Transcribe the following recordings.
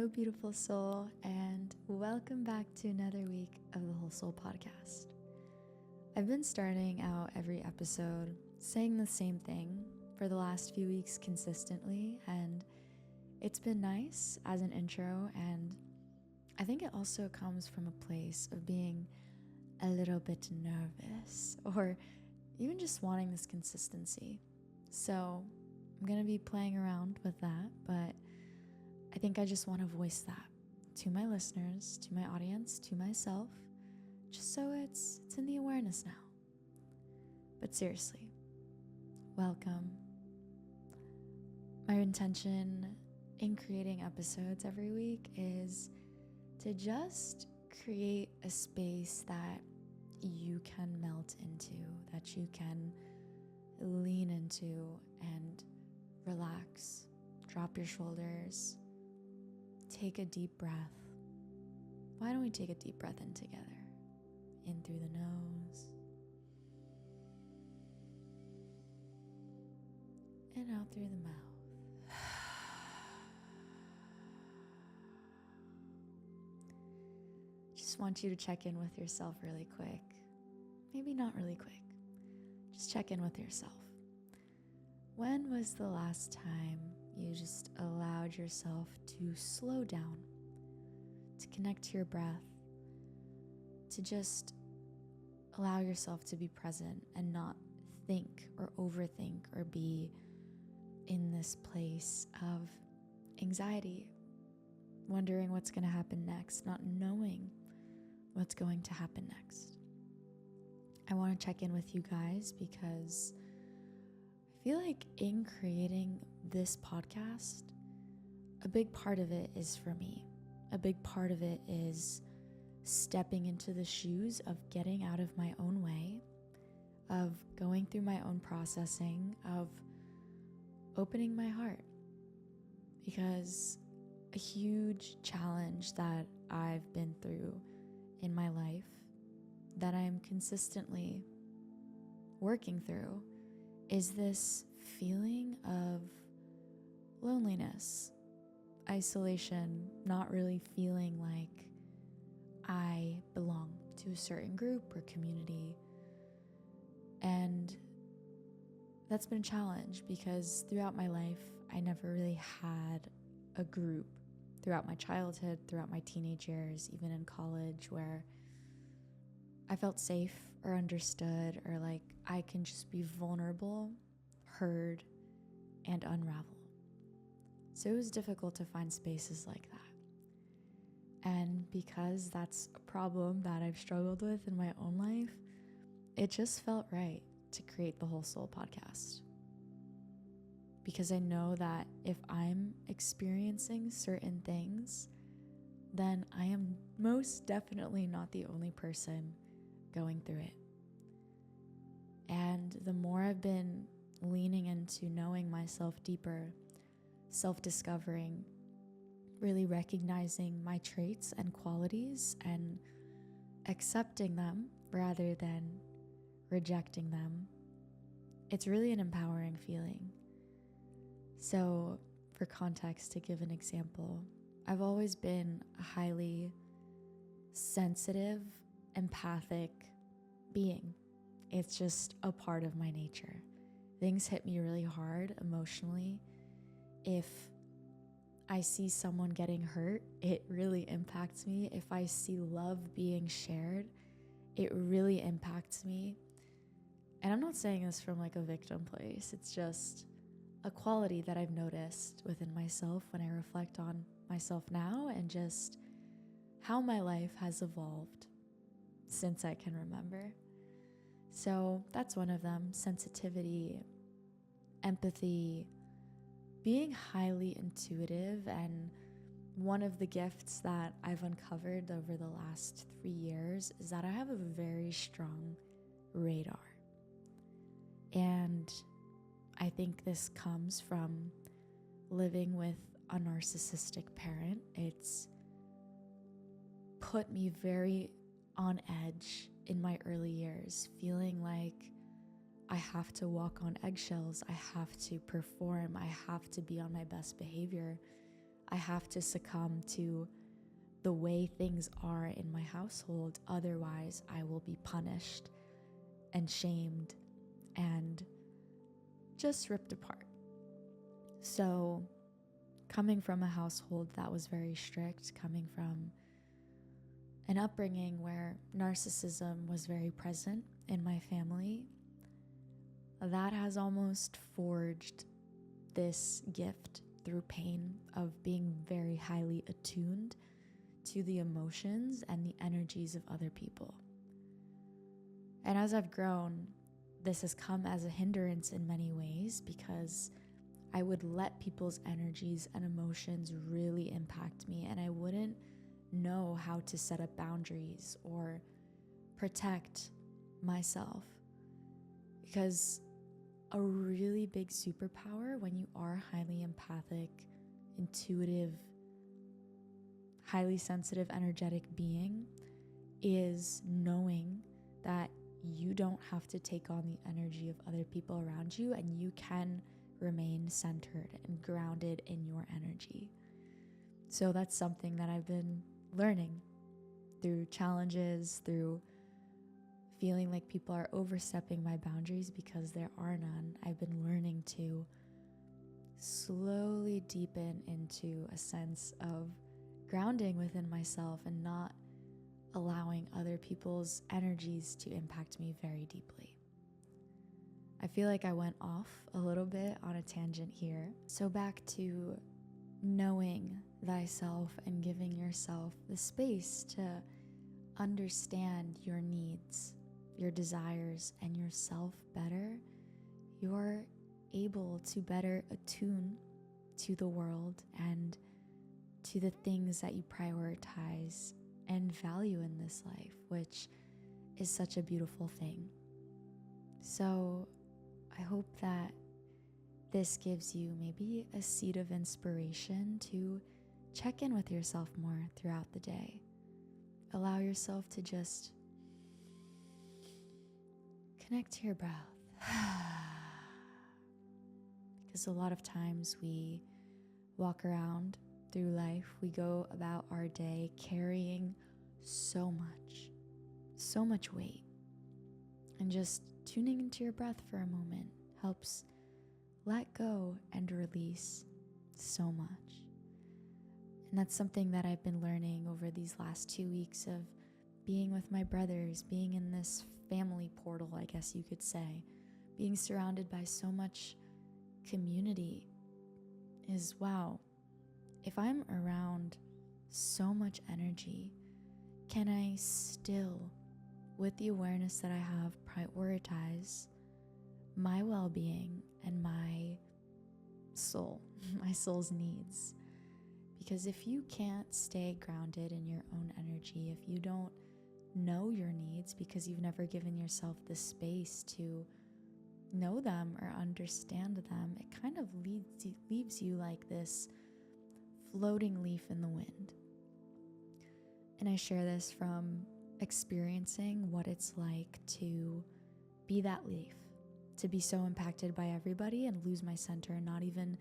Hello, beautiful soul, and welcome back to another week of the Whole Soul Podcast. I've been starting out every episode saying the same thing for the last few weeks consistently, and it's been nice as an intro, and I think it also comes from a place of being a little bit nervous or even just wanting this consistency. So I'm going to be playing around with that, but I think I just want to voice that to my listeners, to my audience, to myself, just so it's in the awareness now. But seriously, welcome. My intention in creating episodes every week is to just create a space that you can melt into, that you can lean into and relax, drop your shoulders, take a deep breath. Why don't we take a deep breath in together? In through the nose and out through the mouth. Just want you to check in with yourself really quick. Maybe not really quick. Just check in with yourself. When was the last time you just allowed yourself to slow down, to connect to your breath, to just allow yourself to be present and not think or overthink or be in this place of anxiety, wondering what's going to happen next, not knowing what's going to happen next? I want to check in with you guys because I feel like in creating this podcast, a big part of it is for me. A big part of it is stepping into the shoes of getting out of my own way, of going through my own processing, of opening my heart. Because a huge challenge that I've been through in my life, that I'm consistently working through, is this feeling of loneliness, isolation, not really feeling like I belong to a certain group or community. And that's been a challenge because throughout my life, I never really had a group throughout my childhood, throughout my teenage years, even in college, where I felt safe or understood or like I can just be vulnerable, heard, and unravel. So it was difficult to find spaces like that. And because that's a problem that I've struggled with in my own life, it just felt right to create the Whole Soul podcast. Because I know that if I'm experiencing certain things, then I am most definitely not the only person going through it. And the more I've been leaning into knowing myself deeper, self-discovering, really recognizing my traits and qualities and accepting them rather than rejecting them, it's really an empowering feeling. So, for context, to give an example, I've always been a highly sensitive, empathic being. It's just a part of my nature. Things hit me really hard emotionally. If I see someone getting hurt, it really impacts me. If I see love being shared, it really impacts me. And I'm not saying this from like a victim place. It's just a quality that I've noticed within myself when I reflect on myself now and just how my life has evolved since I can remember. So that's one of them: sensitivity, empathy, being highly intuitive. And one of the gifts that I've uncovered over the last 3 years is that I have a very strong radar. And I think this comes from living with a narcissistic parent. It's put me very on edge in my early years, feeling like I have to walk on eggshells, I have to perform, I have to be on my best behavior, I have to succumb to the way things are in my household. Otherwise, I will be punished and shamed and just ripped apart. So, coming from a household that was very strict, coming from an upbringing where narcissism was very present in my family, that has almost forged this gift through pain of being very highly attuned to the emotions and the energies of other people. And as I've grown, this has come as a hindrance in many ways because I would let people's energies and emotions really impact me, and I wouldn't know how to set up boundaries or protect myself. Because a really big superpower when you are highly empathic, intuitive, highly sensitive, energetic being is knowing that you don't have to take on the energy of other people around you, and you can remain centered and grounded in your energy. So that's something that I've been learning through challenges, through feeling like people are overstepping my boundaries because there are none. I've been learning to slowly deepen into a sense of grounding within myself and not allowing other people's energies to impact me very deeply. I feel like I went off a little bit on a tangent here. So back to knowing thyself and giving yourself the space to understand your needs, your desires, and yourself better, you're able to better attune to the world and to the things that you prioritize and value in this life, which is such a beautiful thing. So I hope that this gives you maybe a seed of inspiration to check in with yourself more throughout the day. Allow yourself to just connect to your breath. Because a lot of times we walk around through life, we go about our day carrying so much weight. And just tuning into your breath for a moment helps let go and release so much. And that's something that I've been learning over these last 2 weeks of being with my brothers, being in this family portal, I guess you could say, being surrounded by so much community is, wow, if I'm around so much energy, can I still, with the awareness that I have, prioritize my well-being and my soul, my soul's needs? Because if you can't stay grounded in your own energy, if you don't know your needs because you've never given yourself the space to know them or understand them, it kind of leaves you like this floating leaf in the wind. And I share this from experiencing what it's like to be that leaf, to be so impacted by everybody and lose my center and not even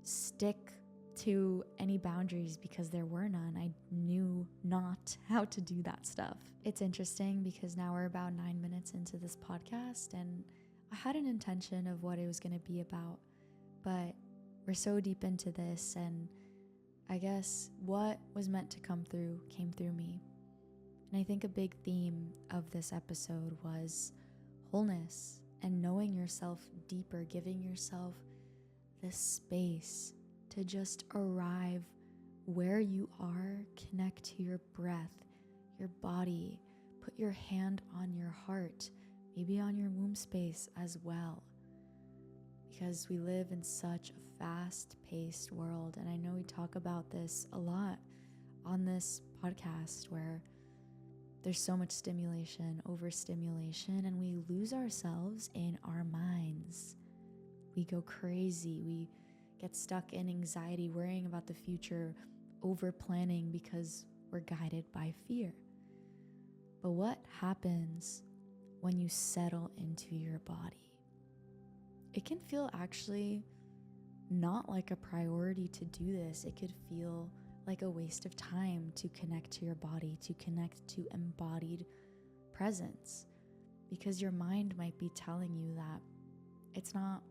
stick to any boundaries because there were none. I knew not how to do that stuff. It's interesting because now we're about 9 minutes into this podcast and I had an intention of what it was going to be about, but we're so deep into this, and I guess what was meant to come through came through me. And I think a big theme of this episode was wholeness and knowing yourself deeper, giving yourself the space to just arrive where you are, connect to your breath, your body, put your hand on your heart, maybe on your womb space as well. Because we live in such a fast-paced world, and I know we talk about this a lot on this podcast where there's so much stimulation, overstimulation, and we lose ourselves in our minds. We go crazy. We get stuck in anxiety, worrying about the future, over planning because we're guided by fear. But what happens when you settle into your body? It can feel actually not like a priority to do this. It could feel like a waste of time to connect to your body, to connect to embodied presence, because your mind might be telling you that it's not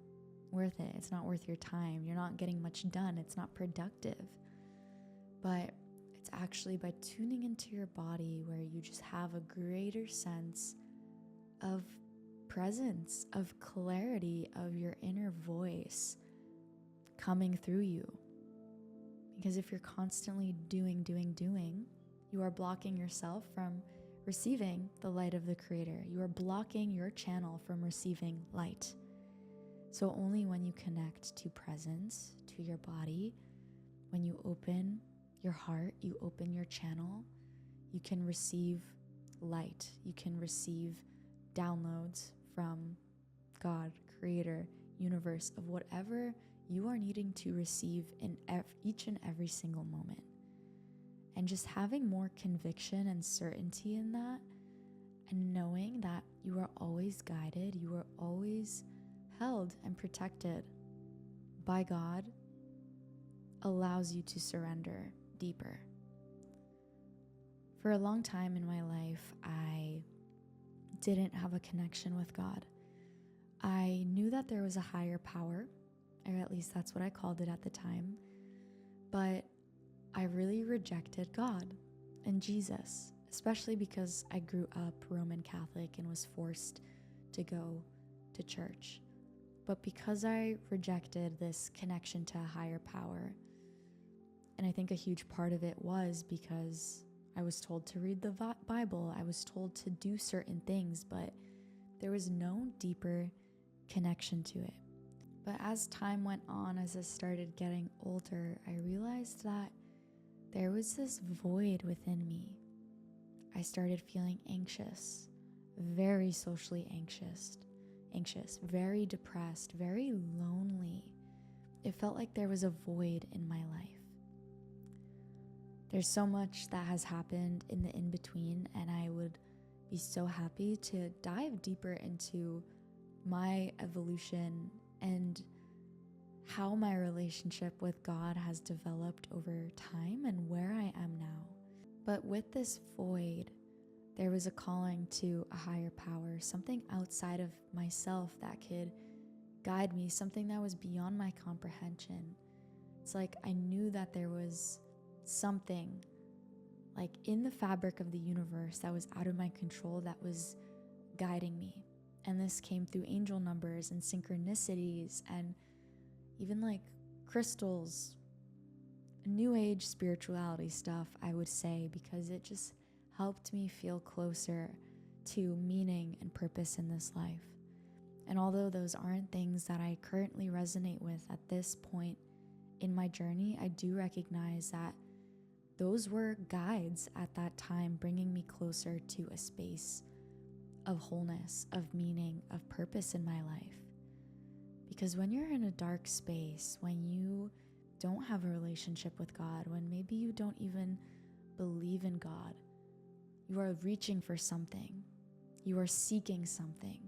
worth it. It's not worth your time. You're not getting much done. It's not productive. But it's actually by tuning into your body where you just have a greater sense of presence, of clarity, of your inner voice coming through you. Because if you're constantly doing, you are blocking yourself from receiving the light of the Creator. You are blocking your channel from receiving light. So only when you connect to presence, to your body, when you open your heart, you open your channel, you can receive light. You can receive downloads from God, Creator, universe, of whatever you are needing to receive in each and every single moment. And just having more conviction and certainty in that, and knowing that you are always guided, you are always held and protected by God, allows you to surrender deeper. For a long time in my life, I didn't have a connection with God. I knew that there was a higher power, or at least that's what I called it at the time, but I really rejected God and Jesus, especially because I grew up Roman Catholic and was forced to go to church. But because I rejected this connection to a higher power, and I think a huge part of it was because I was told to read the Bible, I was told to do certain things, but there was no deeper connection to it. But as time went on, as I started getting older, I realized that there was this void within me. I started feeling anxious, very socially anxious, very depressed, very lonely. It felt like there was a void in my life. There's so much that has happened in the in-between, and I would be so happy to dive deeper into my evolution and how my relationship with God has developed over time and where I am now. But with this void, there was a calling to a higher power, something outside of myself that could guide me, something that was beyond my comprehension. It's like I knew that there was something like in the fabric of the universe that was out of my control that was guiding me. And this came through angel numbers and synchronicities and even like crystals, new age spirituality stuff, I would say, because it just helped me feel closer to meaning and purpose in this life. And although those aren't things that I currently resonate with at this point in my journey, I do recognize that those were guides at that time, bringing me closer to a space of wholeness, of meaning, of purpose in my life. Because when you're in a dark space, when you don't have a relationship with God, when maybe you don't even believe in God, you are reaching for something. You are seeking something.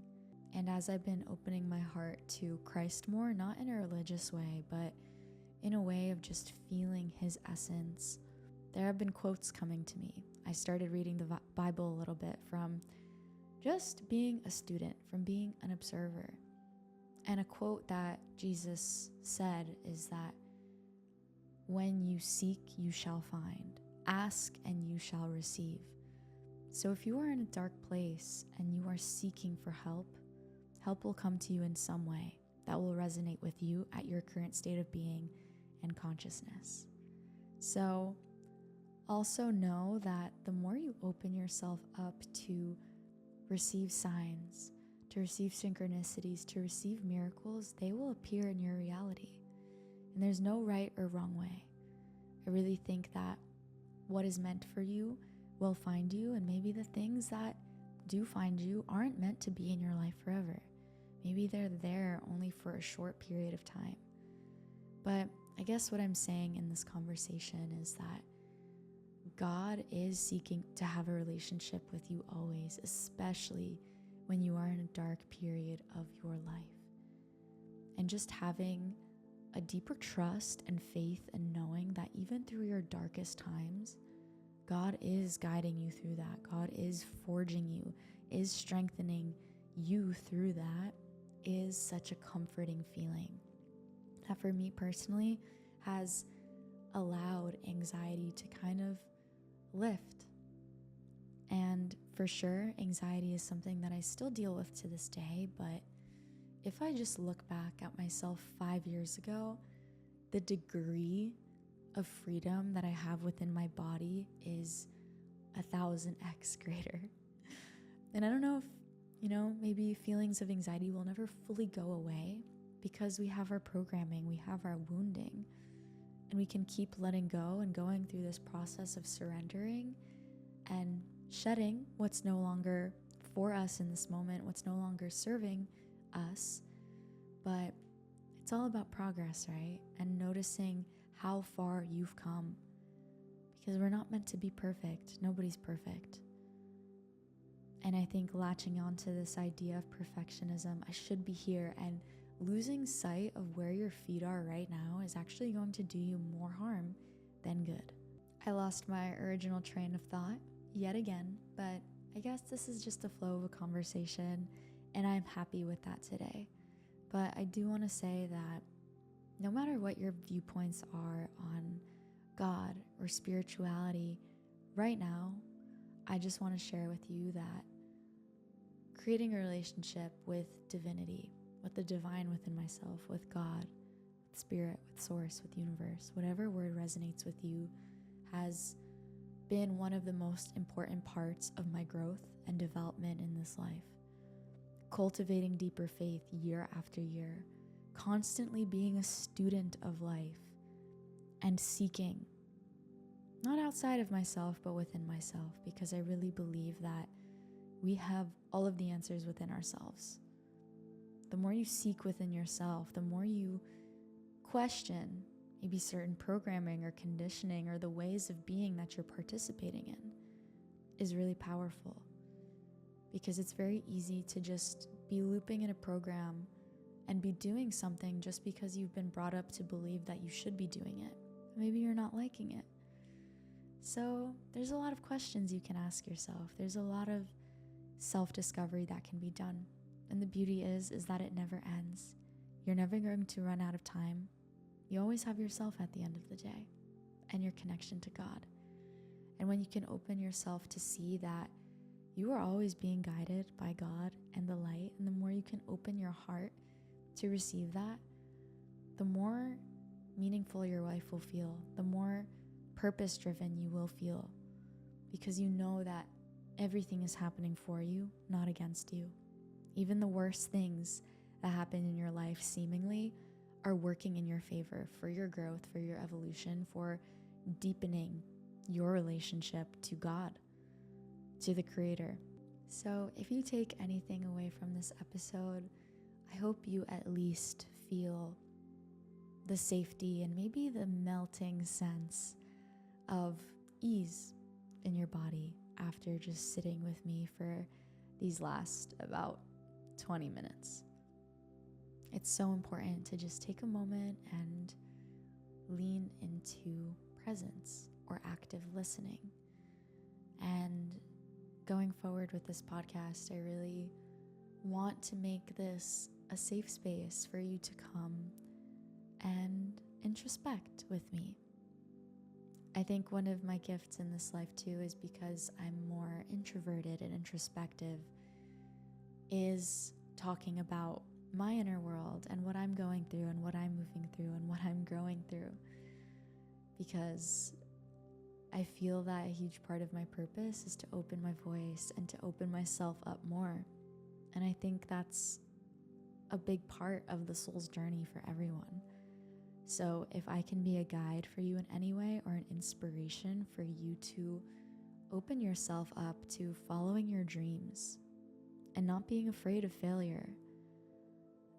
And as I've been opening my heart to Christ more, not in a religious way, but in a way of just feeling his essence, there have been quotes coming to me. I started reading the Bible a little bit from just being a student, from being an observer. And a quote that Jesus said is that when you seek, you shall find. Ask and you shall receive. So if you are in a dark place and you are seeking for help, help will come to you in some way that will resonate with you at your current state of being and consciousness. So also know that the more you open yourself up to receive signs, to receive synchronicities, to receive miracles, they will appear in your reality. And there's no right or wrong way. I really think that what is meant for you will find you, and maybe the things that do find you aren't meant to be in your life forever. Maybe they're there only for a short period of time. But I guess what I'm saying in this conversation is that God is seeking to have a relationship with you always, especially when you are in a dark period of your life. And just having a deeper trust and faith in knowing that even through your darkest times, God is guiding you through that. God is forging you, is strengthening you through that, is such a comforting feeling that for me personally has allowed anxiety to kind of lift. And for sure, anxiety is something that I still deal with to this day, but if I just look back at myself 5 years ago, the degree of freedom that I have within my body is 1,000x greater. And I don't know if, maybe feelings of anxiety will never fully go away because we have our programming, we have our wounding, and we can keep letting go and going through this process of surrendering and shedding what's no longer for us in this moment, what's no longer serving us. But it's all about progress, right? And noticing how far you've come, because we're not meant to be perfect. Nobody's perfect. And I think latching on to this idea of perfectionism, I should be here, and losing sight of where your feet are right now is actually going to do you more harm than good. I lost my original train of thought yet again, but I guess this is just the flow of a conversation, and I'm happy with that today. But I do want to say that no matter what your viewpoints are on God or spirituality, right now, I just want to share with you that creating a relationship with divinity, with the divine within myself, with God, with spirit, with source, with universe, whatever word resonates with you, has been one of the most important parts of my growth and development in this life. Cultivating deeper faith year after year, constantly being a student of life, and seeking, not outside of myself, but within myself, because I really believe that we have all of the answers within ourselves. The more you seek within yourself, the more you question maybe certain programming or conditioning or the ways of being that you're participating in, is really powerful. Because it's very easy to just be looping in a program and be doing something just because you've been brought up to believe that you should be doing it. Maybe you're not liking it. So there's a lot of questions you can ask yourself. There's a lot of self-discovery that can be done. And the beauty is that it never ends. You're never going to run out of time. You always have yourself at the end of the day and your connection to God. And when you can open yourself to see that you are always being guided by God and the light, and the more you can open your heart to receive that, the more meaningful your life will feel, the more purpose-driven you will feel, because you know that everything is happening for you, not against you. Even the worst things that happen in your life seemingly are working in your favor for your growth, for your evolution, for deepening your relationship to God, to the Creator. So if you take anything away from this episode, I hope you at least feel the safety and maybe the melting sense of ease in your body after just sitting with me for these last about 20 minutes. It's so important to just take a moment and lean into presence or active listening. And going forward with this podcast, I really want to make this a safe space for you to come and introspect with me. I think one of my gifts in this life too is because I'm more introverted and introspective, is talking about my inner world and what I'm going through and what I'm moving through and what I'm growing through. Because I feel that a huge part of my purpose is to open my voice and to open myself up more. And I think that's a big part of the soul's journey for everyone. So if I can be a guide for you in any way, or an inspiration for you to open yourself up to following your dreams and not being afraid of failure,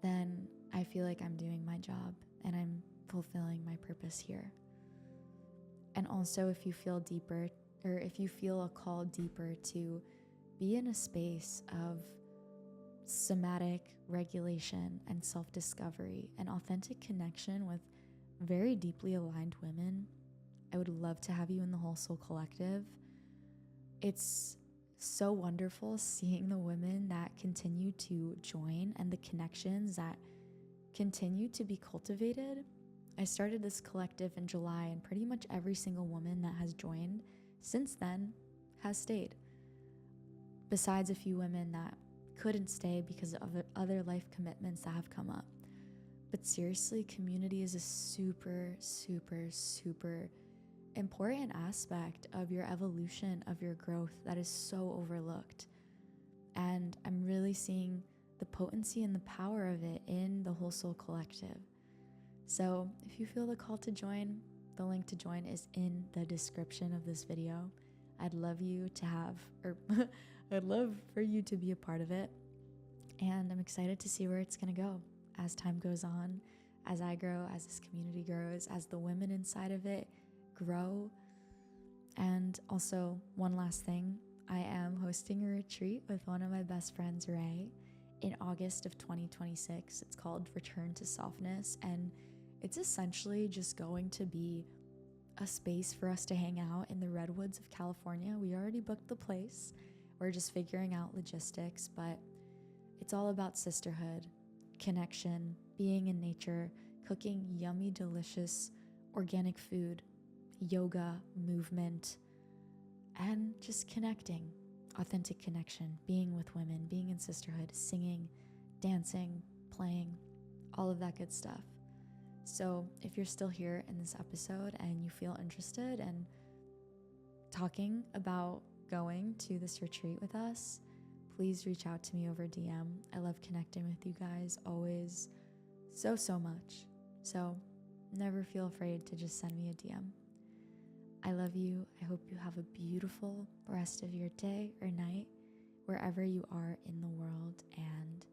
then I feel like I'm doing my job and I'm fulfilling my purpose here. And also, if you feel deeper, or if you feel a call deeper to be in a space of somatic regulation and self-discovery and authentic connection with very deeply aligned women, I would love to have you in the Whole Soul Collective. It's so wonderful seeing the women that continue to join and the connections that continue to be cultivated. I started this collective in July, and pretty much every single woman that has joined since then has stayed. Besides a few women that couldn't stay because of other life commitments that have come up. But seriously, community is a super, super, super important aspect of your evolution, of your growth that is so overlooked. And I'm really seeing the potency and the power of it in the Whole Soul Collective. So if you feel the call to join, the link to join is in the description of this video. I'd love you to have, or I'd love for you to be a part of it. And I'm excited to see where it's going to go as time goes on, as I grow, as this community grows, as the women inside of it grow. And also, one last thing, I am hosting a retreat with one of my best friends, Ray, in August of 2026. It's called Return to Softness, and it's essentially just going to be a space for us to hang out in the redwoods of California. We already booked the place. We're just figuring out logistics, but it's all about sisterhood, connection, being in nature, cooking yummy, delicious, organic food, yoga, movement, and just connecting. Authentic connection, being with women, being in sisterhood, singing, dancing, playing, all of that good stuff. So if you're still here in this episode and you feel interested in talking about going to this retreat with us, please reach out to me over DM. I love connecting with you guys always so much. So never feel afraid to just send me a DM. I love you. I hope you have a beautiful rest of your day or night, wherever you are in the world. And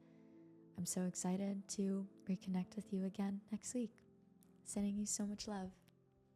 I'm so excited to reconnect with you again next week. Sending you so much love.